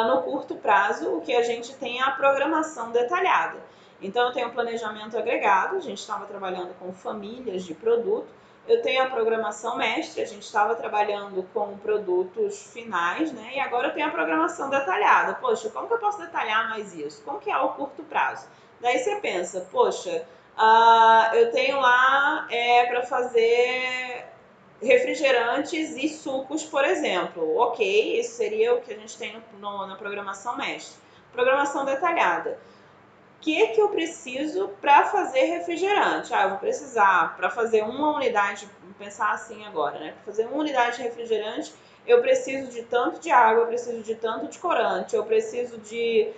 no curto prazo, o que a gente tem é a programação detalhada. Então, eu tenho o planejamento agregado, a gente estava trabalhando com famílias de produto. Eu tenho a programação mestre, a gente estava trabalhando com produtos finais, né? E agora eu tenho a programação detalhada. Poxa, como que eu posso detalhar mais isso? Como que é o curto prazo? Daí você pensa, poxa, eu tenho lá para fazer refrigerantes e sucos, por exemplo. Ok, isso seria o que a gente tem na programação mestre. Programação detalhada. O que eu preciso para fazer refrigerante? Eu vou precisar, para fazer uma unidade, vou pensar assim agora, né? Para fazer uma unidade de refrigerante, eu preciso de tanto de água, eu preciso de tanto de corante, eu preciso de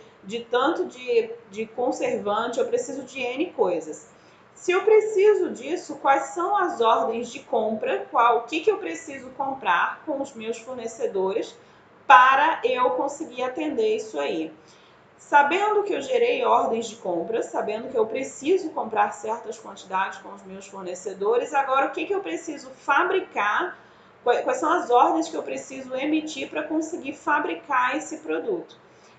tanto de conservante, eu preciso de N coisas. Se eu preciso disso, quais são as ordens de compra? O que eu preciso comprar com os meus fornecedores para eu conseguir atender isso aí? Sabendo que eu gerei ordens de compra, sabendo que eu preciso comprar certas quantidades com os meus fornecedores, agora o que eu preciso fabricar? Quais são as ordens que eu preciso emitir para conseguir fabricar esse produto?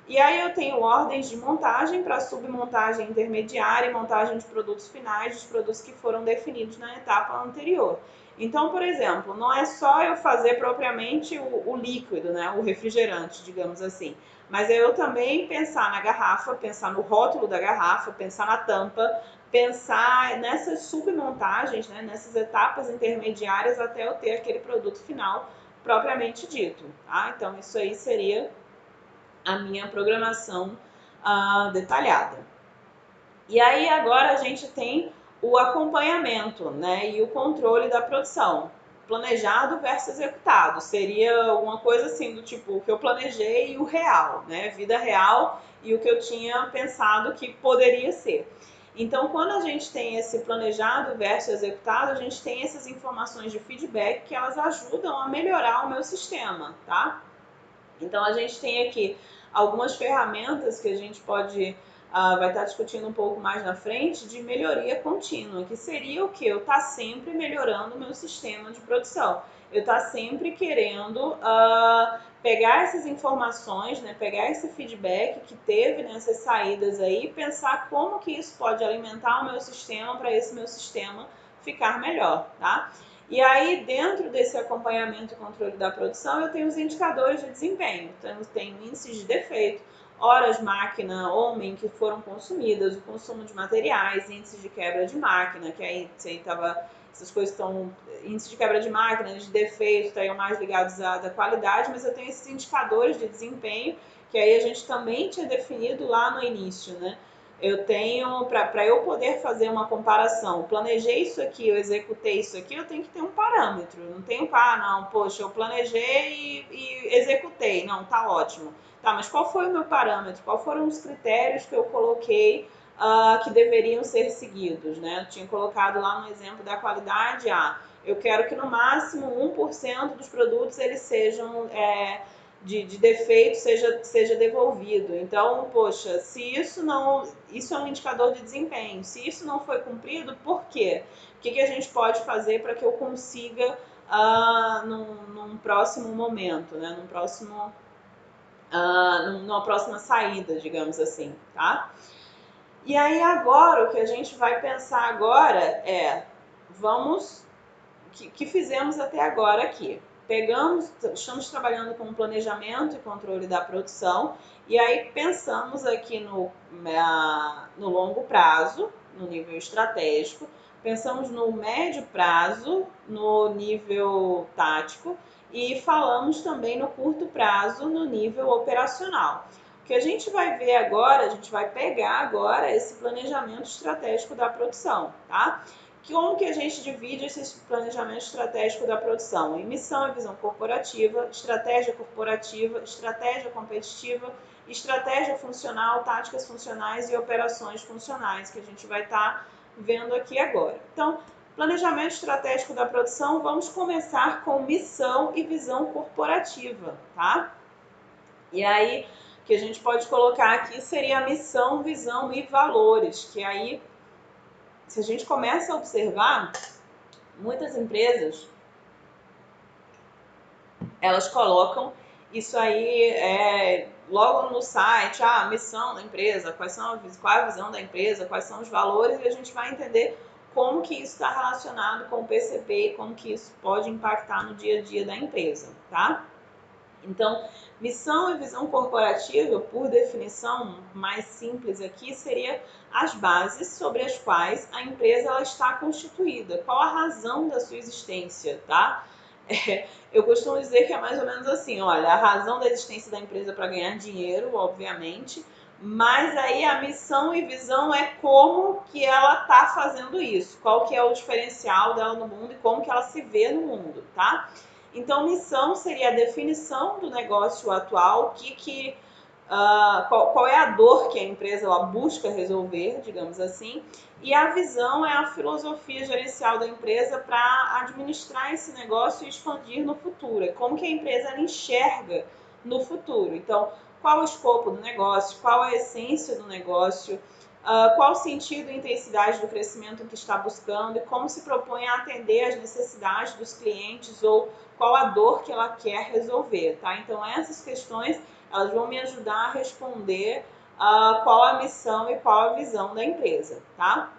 E aí eu tenho ordens de montagem para submontagem intermediária e montagem de produtos finais, dos produtos que foram definidos na etapa anterior. Então, por exemplo, não é só eu fazer propriamente o líquido, né, o refrigerante, digamos assim, mas é eu também pensar na garrafa, pensar no rótulo da garrafa, pensar na tampa, pensar nessas submontagens, né, nessas etapas intermediárias até eu ter aquele produto final propriamente dito. Tá? Então, isso aí seria a minha programação detalhada. E aí agora a gente tem o acompanhamento, né, e o controle da produção. Planejado versus executado. Seria uma coisa assim do tipo o que eu planejei e o real, né? Vida real e o que eu tinha pensado que poderia ser. Então, quando a gente tem esse planejado versus executado, a gente tem essas informações de feedback que elas ajudam a melhorar o meu sistema, tá? Então, a gente tem aqui algumas ferramentas que a gente pode vai estar discutindo um pouco mais na frente, de melhoria contínua, que seria o que? Eu estar sempre melhorando o meu sistema de produção. Eu estar sempre querendo pegar essas informações, né, pegar esse feedback que teve nessas saídas aí e pensar como que isso pode alimentar o meu sistema para esse meu sistema ficar melhor, tá? E aí, dentro desse acompanhamento e controle da produção, eu tenho os indicadores de desempenho. Então, eu tenho índices de defeito, horas máquina homem que foram consumidas, o consumo de materiais, índices de quebra de máquina, que aí essas coisas estão, índice de quebra de máquina, de defeito, estão mais ligados à da qualidade, mas eu tenho esses indicadores de desempenho, que aí a gente também tinha definido lá no início, né? Eu tenho, para eu poder fazer uma comparação, planejei isso aqui, eu executei isso aqui, eu tenho que ter um parâmetro. Não tenho, não, poxa, eu planejei e executei. Não, tá ótimo. Tá, mas qual foi o meu parâmetro? Quais foram os critérios que eu coloquei que deveriam ser seguidos, né? Eu tinha colocado lá no exemplo da qualidade, eu quero que no máximo 1% dos produtos eles sejam de defeito seja devolvido. Então, poxa, se isso não... Isso é um indicador de desempenho. Se isso não foi cumprido, por quê? O que a gente pode fazer para que eu consiga num próximo momento, né? Numa próxima saída, digamos assim, tá? E aí agora, o que a gente vai pensar agora vamos... O que fizemos até agora aqui? Estamos trabalhando com planejamento e controle da produção, e aí pensamos aqui no longo prazo, no nível estratégico, pensamos no médio prazo, no nível tático, e falamos também no curto prazo, no nível operacional. O que a gente vai ver agora, a gente vai pegar agora esse planejamento estratégico da produção, tá? Como que a gente divide esse planejamento estratégico da produção? Em missão e visão corporativa, estratégia competitiva, estratégia funcional, táticas funcionais e operações funcionais, que a gente vai estar vendo aqui agora. Então, planejamento estratégico da produção, vamos começar com missão e visão corporativa, tá? E aí, o que a gente pode colocar aqui seria a missão, visão e valores, que aí, se a gente começa a observar, muitas empresas, elas colocam isso aí logo no site, a missão da empresa, qual é a visão da empresa, quais são os valores, e a gente vai entender como que isso está relacionado com o PCP e como que isso pode impactar no dia a dia da empresa, tá? Então, missão e visão corporativa, por definição mais simples aqui, seria as bases sobre as quais a empresa ela está constituída. Qual a razão da sua existência, tá? Eu costumo dizer que é mais ou menos assim, olha, a razão da existência da empresa para ganhar dinheiro, obviamente, mas aí a missão e visão é como que ela está fazendo isso, qual que é o diferencial dela no mundo e como que ela se vê no mundo, tá? Então, missão seria a definição do negócio atual, qual é a dor que a empresa ela busca resolver, digamos assim, e a visão é a filosofia gerencial da empresa para administrar esse negócio e expandir no futuro. Como que a empresa ela enxerga no futuro. Então, qual o escopo do negócio, qual a essência do negócio, qual o sentido e intensidade do crescimento que está buscando e como se propõe a atender às necessidades dos clientes ou qual a dor que ela quer resolver, tá? Então, essas questões, elas vão me ajudar a responder qual a missão e qual a visão da empresa, tá?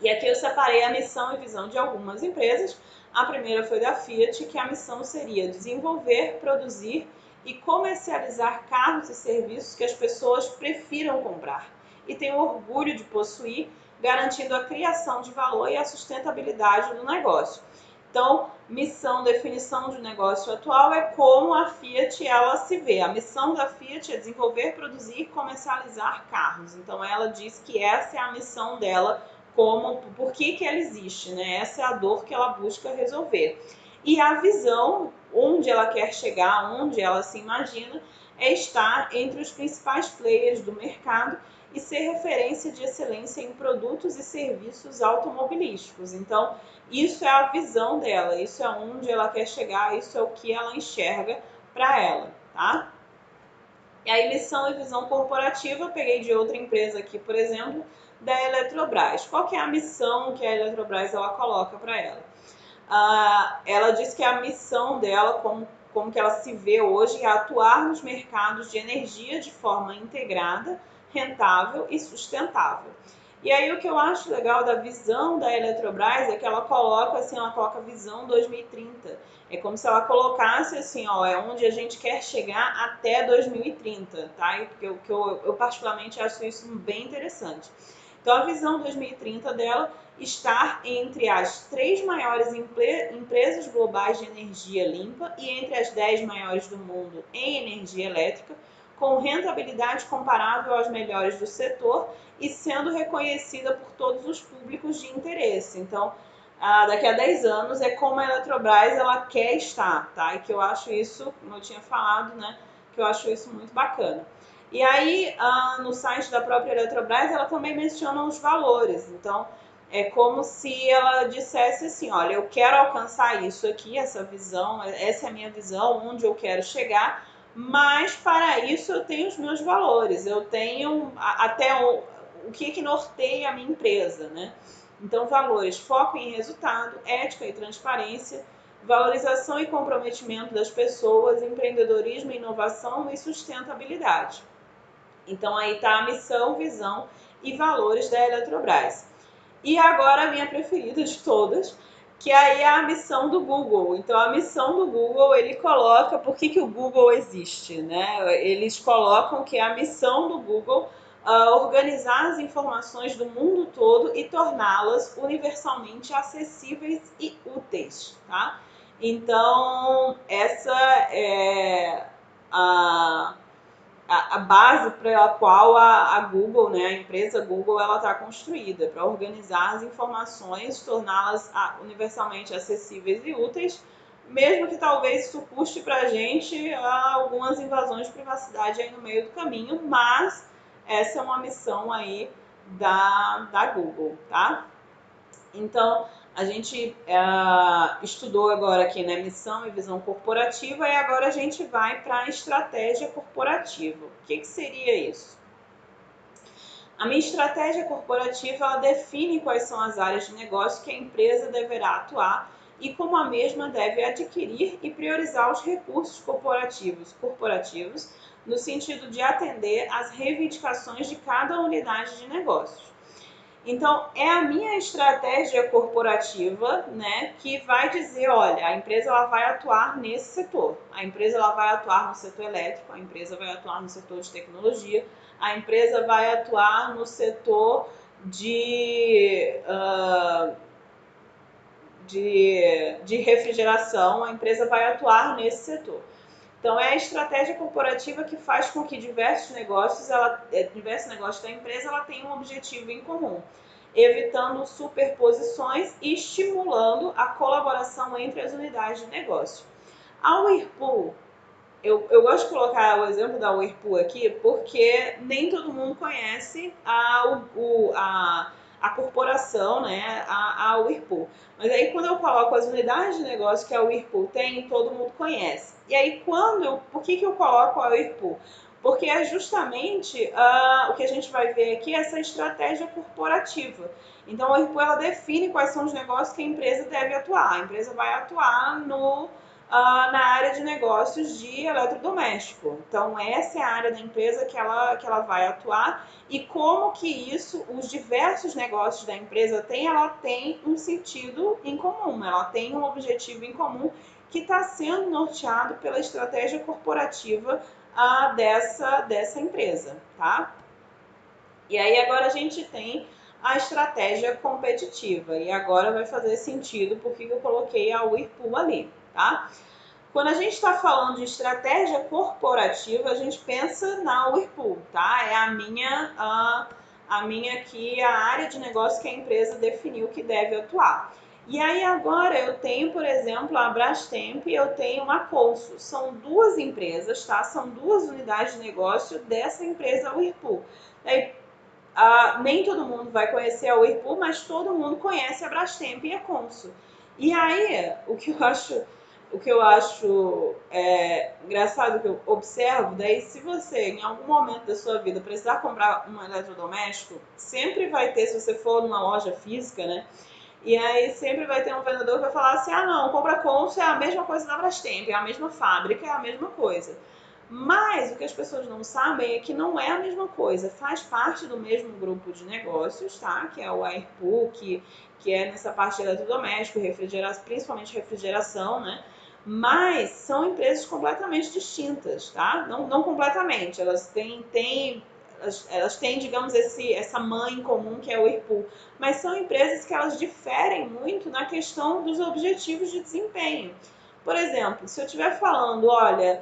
E aqui eu separei a missão e visão de algumas empresas. A primeira foi da Fiat, que a missão seria desenvolver, produzir e comercializar carros e serviços que as pessoas prefiram comprar e tenham orgulho de possuir, garantindo a criação de valor e a sustentabilidade do negócio. Então, missão, definição de negócio atual é como a Fiat ela se vê. A missão da Fiat é desenvolver, produzir e comercializar carros. Então, ela diz que essa é a missão dela, por que ela existe, né? Essa é a dor que ela busca resolver. E a visão, onde ela quer chegar, onde ela se imagina, é estar entre os principais players do mercado e ser referência de excelência em produtos e serviços automobilísticos. Então, isso é a visão dela, isso é onde ela quer chegar, isso é o que ela enxerga para ela, tá? E aí, missão e visão corporativa, eu peguei de outra empresa aqui, por exemplo, da Eletrobras. Qual que é a missão que a Eletrobras ela coloca para ela? Ela diz que a missão dela, como que ela se vê hoje, é atuar nos mercados de energia de forma integrada, rentável e sustentável. E aí o que eu acho legal da visão da Eletrobras é que ela coloca assim, ela coloca visão 2030. É como se ela colocasse assim, ó, é onde a gente quer chegar até 2030, tá? E porque eu particularmente acho isso bem interessante. Então a visão 2030 dela estar entre as 3 maiores empresas globais de energia limpa e entre as 10 maiores do mundo em energia elétrica, com rentabilidade comparável às melhores do setor e sendo reconhecida por todos os públicos de interesse. Então, daqui a 10 anos é como a Eletrobras ela quer estar, tá? E que eu acho isso, como eu tinha falado, né, que eu acho isso muito bacana. E aí, no site da própria Eletrobras, ela também menciona os valores. Então, é como se ela dissesse assim, olha, eu quero alcançar isso aqui, essa visão, essa é a minha visão, onde eu quero chegar, mas para isso eu tenho os meus valores, eu tenho até o que norteia a minha empresa, né? Então, valores, foco em resultado, ética e transparência, valorização e comprometimento das pessoas, empreendedorismo, inovação e sustentabilidade. Então, aí está a missão, visão e valores da Eletrobras. E agora a minha preferida de todas, que aí é a missão do Google. Então a missão do Google, ele coloca por que o Google existe, né? Eles colocam que a missão do Google organizar as informações do mundo todo e torná-las universalmente acessíveis e úteis, tá? Então essa é a base para a qual a Google, né, a empresa Google, ela está construída, para organizar as informações, torná-las universalmente acessíveis e úteis, mesmo que talvez isso custe para a gente algumas invasões de privacidade aí no meio do caminho, mas essa é uma missão aí da Google, tá? Então, a gente estudou agora aqui, né, missão e visão corporativa, e agora a gente vai para a estratégia corporativa. O que seria isso? A minha estratégia corporativa ela define quais são as áreas de negócio que a empresa deverá atuar e como a mesma deve adquirir e priorizar os recursos corporativos no sentido de atender às reivindicações de cada unidade de negócios. Então, é a minha estratégia corporativa, né, que vai dizer, olha, a empresa ela vai atuar nesse setor. A empresa ela vai atuar no setor elétrico, a empresa vai atuar no setor de tecnologia, a empresa vai atuar no setor de refrigeração, a empresa vai atuar nesse setor. Então, é a estratégia corporativa que faz com que diversos negócios da empresa ela tenham um objetivo em comum, evitando superposições e estimulando a colaboração entre as unidades de negócio. A Whirlpool, eu gosto de colocar o exemplo da Whirlpool aqui, porque nem todo mundo conhece a corporação, né, a Whirlpool. Mas aí quando eu coloco as unidades de negócio que a Whirlpool tem, todo mundo conhece. E aí por que eu coloco a Whirlpool? Porque é justamente o que a gente vai ver aqui, essa estratégia corporativa. Então a Whirlpool ela define quais são os negócios que a empresa deve atuar. A empresa vai atuar na área de negócios de eletrodoméstico. Então, essa é a área da empresa que ela vai atuar e como que isso, os diversos negócios da empresa ela tem um sentido em comum, ela tem um objetivo em comum que está sendo norteado pela estratégia corporativa dessa empresa, tá? E aí agora a gente tem a estratégia competitiva e agora vai fazer sentido porque eu coloquei a Whirlpool ali, tá? Quando a gente está falando de estratégia corporativa, a gente pensa na Whirlpool, tá? É a minha aqui, a área de negócio que a empresa definiu que deve atuar. E aí agora eu tenho, por exemplo, a Brastemp e eu tenho a Consul. São duas empresas, tá? São duas unidades de negócio dessa empresa Whirlpool. Nem todo mundo vai conhecer a Whirlpool, mas todo mundo conhece a Brastemp e a Consul. E aí, o que eu acho o que eu acho engraçado, que eu observo, daí se você, em algum momento da sua vida, precisar comprar um eletrodoméstico, sempre vai ter, se você for numa loja física, né? E aí sempre vai ter um vendedor que vai falar assim, ah não, compra Consul é a mesma coisa da Brastemp, é a mesma fábrica, é a mesma coisa. Mas o que as pessoas não sabem é que não é a mesma coisa, faz parte do mesmo grupo de negócios, tá? Que é o Whirlpool, que é nessa parte de eletrodoméstico, refrigeração, principalmente refrigeração, né? Mas são empresas completamente distintas, tá? Não completamente, elas têm, digamos, essa mãe em comum que é o Whirlpool, mas são empresas que elas diferem muito na questão dos objetivos de desempenho. Por exemplo, se eu estiver falando, olha,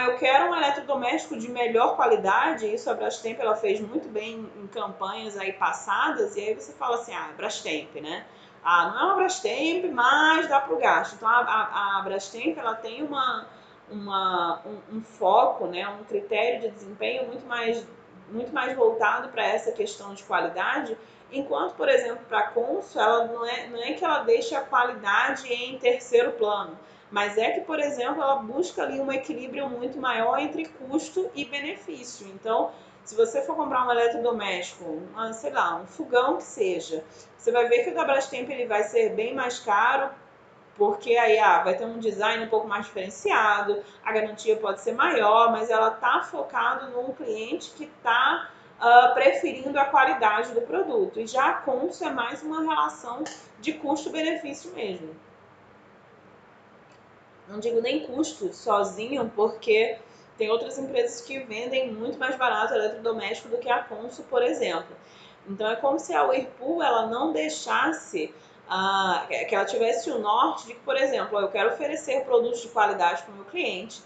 eu quero um eletrodoméstico de melhor qualidade, isso a Brastemp ela fez muito bem em campanhas aí passadas, e aí você fala assim, Brastemp, né? Não é uma Brastemp, mas dá para o gasto. Então a Brastemp ela tem um foco, né, um critério de desempenho muito mais voltado para essa questão de qualidade, enquanto, por exemplo, para a Consul, ela não é que ela deixa a qualidade em terceiro plano, mas é que, por exemplo, ela busca ali um equilíbrio muito maior entre custo e benefício. Então, se você for comprar um eletrodoméstico, sei lá, um fogão que seja, você vai ver que o da Brastemp ele vai ser bem mais caro, porque aí vai ter um design um pouco mais diferenciado, a garantia pode ser maior, mas ela está focada num cliente que está preferindo a qualidade do produto. E já a Consul é mais uma relação de custo-benefício mesmo. Não digo nem custo sozinho, porque tem outras empresas que vendem muito mais barato eletrodoméstico do que a Consul, por exemplo. Então é como se a Whirlpool ela não deixasse que ela tivesse o norte de que, por exemplo, eu quero oferecer produtos de qualidade para o meu cliente,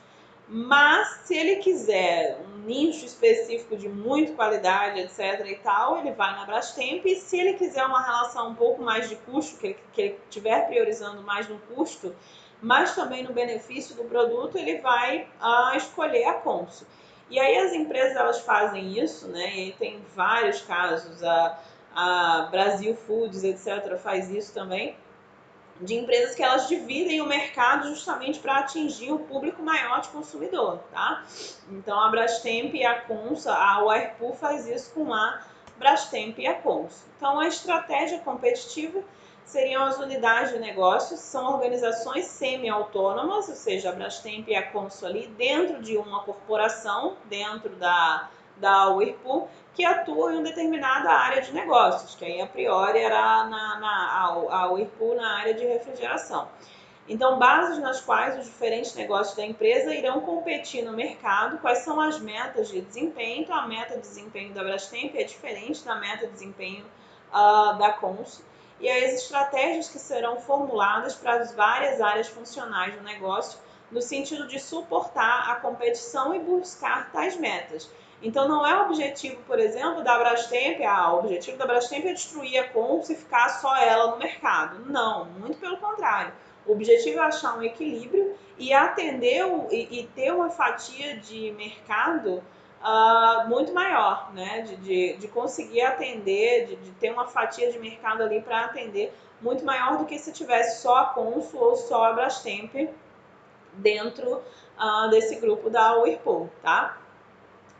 mas se ele quiser um nicho específico de muita qualidade, etc e tal, ele vai na Brastemp, e se ele quiser uma relação um pouco mais de custo, que ele estiver priorizando mais no custo, mas também no benefício do produto, ele vai escolher a Consul. E aí as empresas elas fazem isso, né? E tem vários casos, a Brasil Foods, etc., faz isso também, de empresas que elas dividem o mercado justamente para atingir um público maior de consumidor, tá? Então a Brastemp e a Consul, a Whirlpool faz isso com a Brastemp e a Consul. Então a estratégia competitiva seriam as unidades de negócios, são organizações semi-autônomas, ou seja, a Brastemp e a Consul ali dentro de uma corporação, dentro da Whirlpool, que atua em uma determinada área de negócios, que aí a priori era a Whirlpool na área de refrigeração. Então, bases nas quais os diferentes negócios da empresa irão competir no mercado, quais são as metas de desempenho. Então, a meta de desempenho da Brastemp é diferente da meta de desempenho da Consul. E aí as estratégias que serão formuladas para as várias áreas funcionais do negócio, no sentido de suportar a competição e buscar tais metas. Então, não é o objetivo, por exemplo, da Brastemp, o objetivo da Brastemp é destruir a Consul e ficar só ela no mercado. Não, muito pelo contrário. O objetivo é achar um equilíbrio e atender e ter uma fatia de mercado muito maior, né? De conseguir atender, de ter uma fatia de mercado ali para atender muito maior do que se tivesse só a Consul ou só a Brastemp dentro desse grupo da Whirlpool, tá?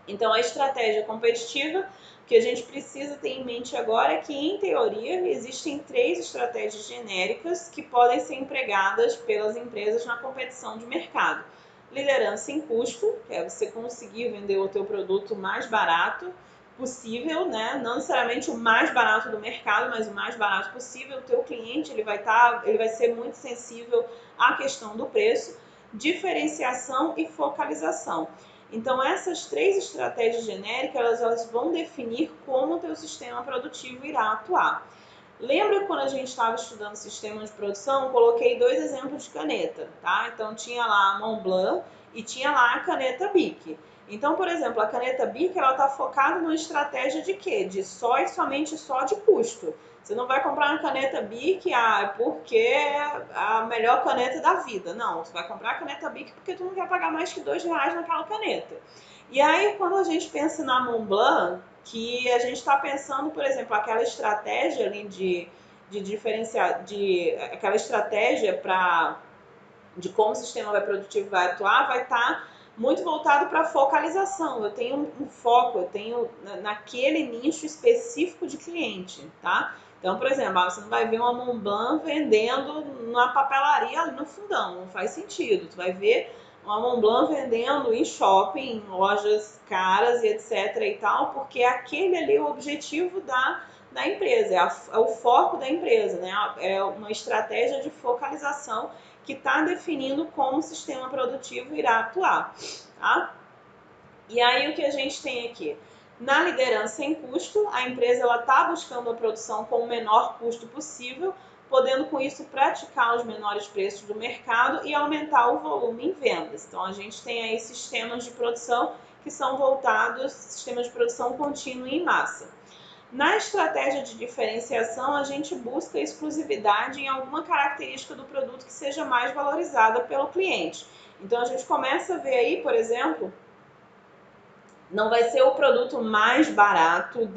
Então, a estratégia competitiva que a gente precisa ter em mente agora é que, em teoria, existem 3 estratégias genéricas que podem ser empregadas pelas empresas na competição de mercado. Liderança em custo, que é você conseguir vender o teu produto mais barato possível, né? Não necessariamente o mais barato do mercado, mas o mais barato possível. O teu cliente ele vai ser muito sensível à questão do preço, diferenciação e focalização. Então, essas 3 estratégias genéricas, elas vão definir como o teu sistema produtivo irá atuar. Lembra quando a gente estava estudando sistema de produção, eu coloquei 2 exemplos de caneta, tá? Então, tinha lá a Montblanc e tinha lá a caneta Bic. Então, por exemplo, a caneta Bic, ela está focada numa estratégia de quê? De só e somente só de custo. Você não vai comprar uma caneta Bic, porque é a melhor caneta da vida. Não, você vai comprar a caneta Bic porque tu não quer pagar mais que R$2 naquela caneta. E aí, quando a gente pensa na Montblanc, que a gente está pensando, por exemplo, aquela estratégia ali de diferenciar, aquela estratégia para de como o sistema produtivo vai atuar, vai estar muito voltado para focalização. Eu tenho um foco, eu tenho naquele nicho específico de cliente, tá? Então, por exemplo, você não vai ver uma Montblanc vendendo numa papelaria ali no fundão, não faz sentido. Tu vai ver uma Montblanc vendendo em shopping, em lojas caras e etc e tal, porque aquele ali é o objetivo da empresa, é o foco da empresa, né? É uma estratégia de focalização que está definindo como o sistema produtivo irá atuar, tá? E aí o que a gente tem aqui? Na liderança em custo, a empresa está buscando a produção com o menor custo possível, podendo com isso praticar os menores preços do mercado e aumentar o volume em vendas. Então a gente tem aí sistemas de produção que são voltados, sistemas de produção contínua e em massa. Na estratégia de diferenciação, a gente busca exclusividade em alguma característica do produto que seja mais valorizada pelo cliente. Então a gente começa a ver aí, por exemplo, não vai ser o produto mais barato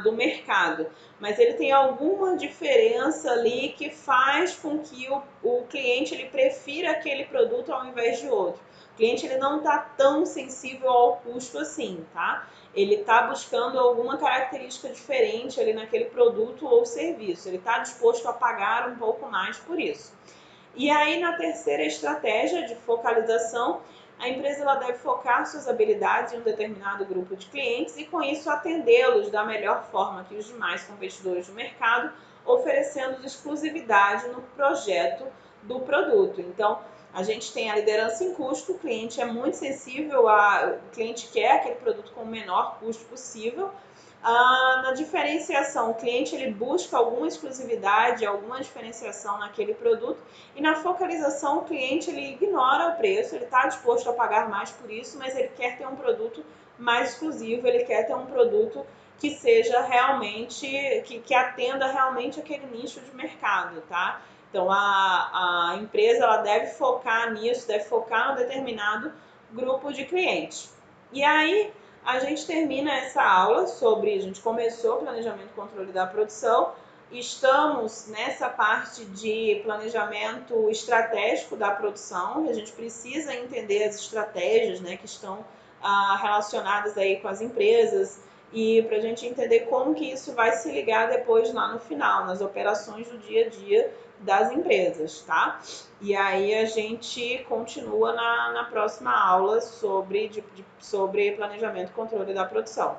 do mercado, mas ele tem alguma diferença ali que faz com que o cliente ele prefira aquele produto ao invés de outro. O cliente ele não está tão sensível ao custo assim, tá? Ele está buscando alguma característica diferente ali naquele produto ou serviço. Ele está disposto a pagar um pouco mais por isso. E aí, na terceira estratégia de focalização, a empresa ela deve focar suas habilidades em um determinado grupo de clientes e, com isso, atendê-los da melhor forma que os demais competidores do mercado, oferecendo exclusividade no projeto do produto. Então, a gente tem a liderança em custo, o cliente é muito sensível, o cliente quer aquele produto com o menor custo possível. Na diferenciação, o cliente ele busca alguma exclusividade, alguma diferenciação naquele produto, e na focalização, o cliente ele ignora o preço, ele está disposto a pagar mais por isso, mas ele quer ter um produto mais exclusivo, ele quer ter um produto que seja realmente, que atenda realmente aquele nicho de mercado, tá? Então a empresa ela deve focar nisso, deve focar num determinado grupo de clientes. E aí a gente termina essa aula sobre, a gente começou o planejamento e controle da produção, estamos nessa parte de planejamento estratégico da produção, e a gente precisa entender as estratégias, né, que estão relacionadas aí com as empresas, e para a gente entender como que isso vai se ligar depois lá no final, nas operações do dia a dia das empresas, tá? E aí a gente continua na próxima aula sobre planejamento e controle da produção.